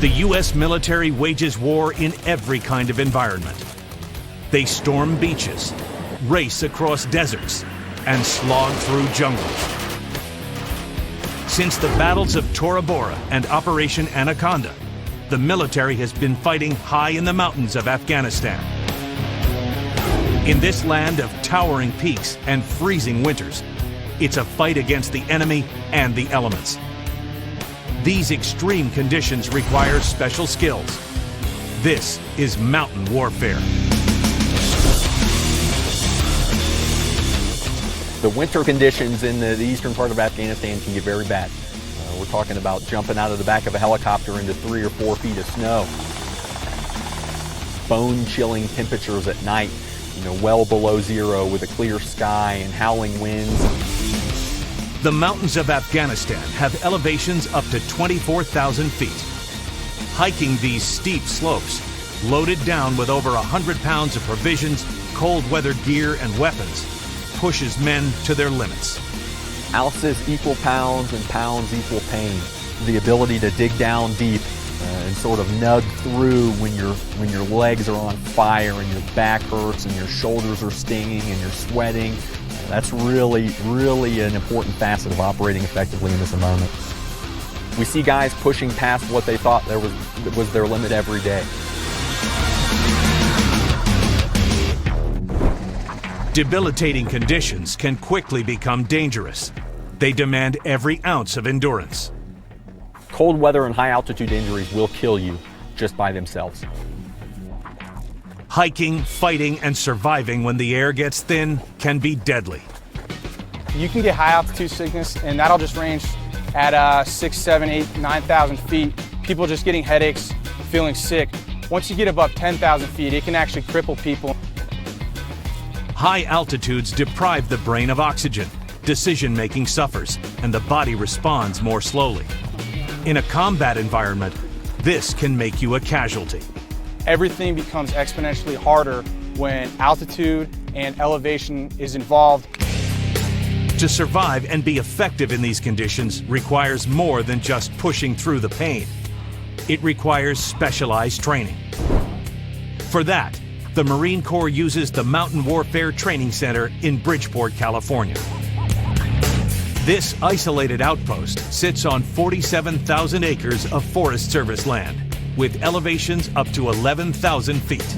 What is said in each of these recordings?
The U.S. military wages war in every kind of environment. They storm beaches, race across deserts, and slog through jungles. Since the battles of Tora Bora and Operation Anaconda, the military has been fighting high in the mountains of Afghanistan. In this land of towering peaks and freezing winters, it's a fight against the enemy and the elements. These extreme conditions require special skills. This is mountain warfare. The winter conditions in the eastern part of Afghanistan can get very bad. We're talking about jumping out of the back of a helicopter into 3 or 4 feet of snow. Bone-chilling temperatures at night, well below zero with a clear sky and howling winds. The mountains of Afghanistan have elevations up to 24,000 feet. Hiking these steep slopes, loaded down with over 100 pounds of provisions, cold weather gear, and weapons, pushes men to their limits. Ounces equal pounds and pounds equal pain. The ability to dig down deep and sort of nug through when your legs are on fire and your back hurts and your shoulders are stinging and you're sweating. That's really, really an important facet of operating effectively in this environment. We see guys pushing past what they thought was their limit every day. Debilitating conditions can quickly become dangerous. They demand every ounce of endurance. Cold weather and high altitude injuries will kill you just by themselves. Hiking, fighting, and surviving when the air gets thin can be deadly. You can get high altitude sickness, and that'll just range at 6, 7, 8, 9,000 feet. People just getting headaches, feeling sick. Once you get above 10,000 feet, it can actually cripple people. High altitudes deprive the brain of oxygen. Decision-making suffers, and the body responds more slowly. In a combat environment, this can make you a casualty. Everything becomes exponentially harder when altitude and elevation is involved. To survive and be effective in these conditions requires more than just pushing through the pain. It requires specialized training. For that, the Marine Corps uses the Mountain Warfare Training Center in Bridgeport, California. This isolated outpost sits on 47,000 acres of Forest Service land, with elevations up to 11,000 feet.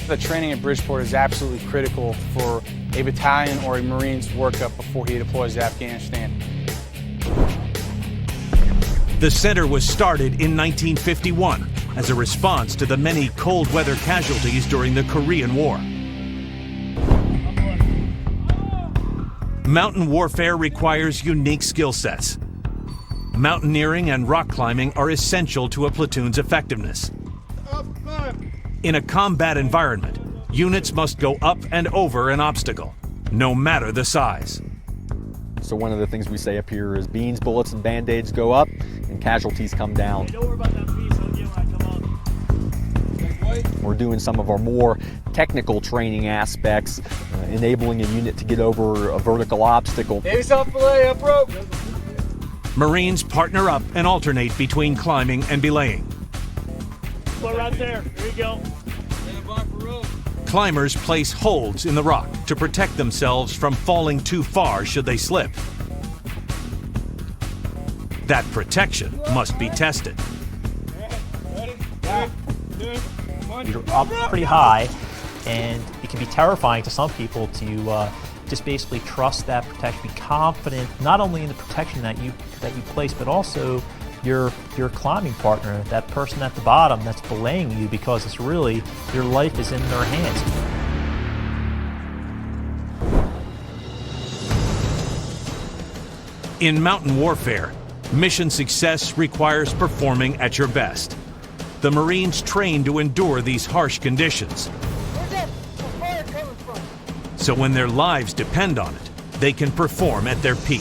The training at Bridgeport is absolutely critical for a battalion or a Marine's workup before he deploys to Afghanistan. The center was started in 1951 as a response to the many cold weather casualties during the Korean War. Mountain warfare requires unique skill sets. Mountaineering and rock climbing are essential to a platoon's effectiveness. In a combat environment, units must go up and over an obstacle, no matter the size. So one of the things we say up here is beans, bullets, and band-aids go up, and casualties come down. We're doing some of our more technical training aspects, enabling a unit to get over a vertical obstacle. Marines partner up and alternate between climbing and belaying. Right there. There you go. Climbers place holds in the rock to protect themselves from falling too far should they slip. That protection must be tested. You're up pretty high, and it can be terrifying to some people to just basically trust that protection, be confident not only in the protection that you place, but also your climbing partner, that person at the bottom that's belaying you, because it's really, your life is in their hands. In mountain warfare, mission success requires performing at your best. The Marines train to endure these harsh conditions. Where's that fire coming from? So when their lives depend on it, they can perform at their peak.